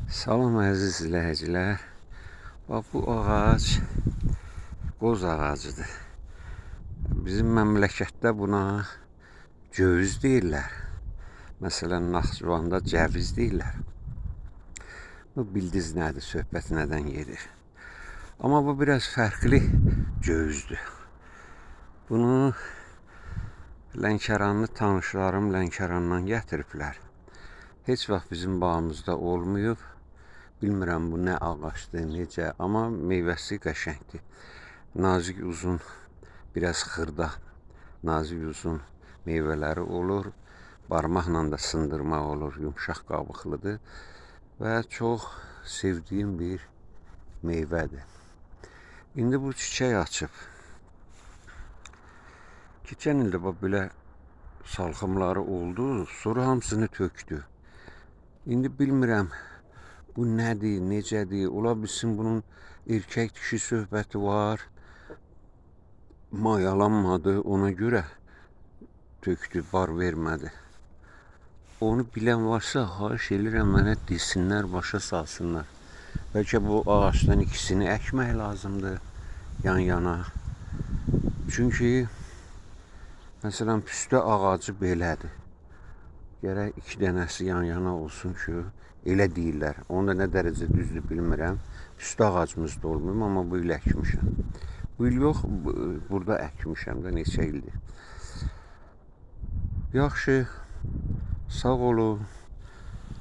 Salam əziz izləyicilər. Bax bu ağac qoz ağacıdır. Bizim məmləkətdə buna cövüz deyirlər. Məsələn, Naxçıvanda cəviz deyirlər. Bu bildiz nədir, söhbət nədən gedir. Amma bu biraz fərqli cövüzdür. Bunu Lənkəranlı tanışlarım Lənkərandan gətiriblər. Heç vaxt bizim bağımızda olmayıb. Bilmirəm bu nə ağacdır, necə, amma meyvəsi qəşəngdir. Nazik uzun, biraz xırda, nazik uzun meyvələri olur. Barmaqla da sındırmaq olur, yumşaq qabıqlıdır və çox sevdiyim bir meyvədir. İndi bu çiçək açıb. Keçən ildə belə salxımları oldu, sonra hamısını tökdü. İndi bilmirəm, bu nədir, necədir? Ola bilsin bunun erkək dişi söhbəti var. Mayalanmadı, ona görə tökdü, bar vermədi. Onu bilən varsa, xahiş edirəm mənə desinlər, başa salsınlar. Bəlkə bu ağaçdan ikisini əkmək lazımdır yan-yana. Çünki məsələn, püstə ağacı belədir. Gərək 2 dənəsi yan-yana olsun ki, elə deyirlər. Onu da nə dərəcə düzdür bilmirəm. Püstə ağacımız da olmuyor, amma bu il əkmişəm. Bu il yox, burada əkmişəm də neçə ildir. Yaxşı, sağ olun.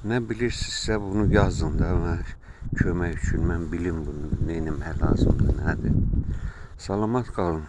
Nə bilirsinizsə bunu yazın da, kömək üçün mən bilim bunu, nə etmək lazımdır, nədir. Salamat qalın.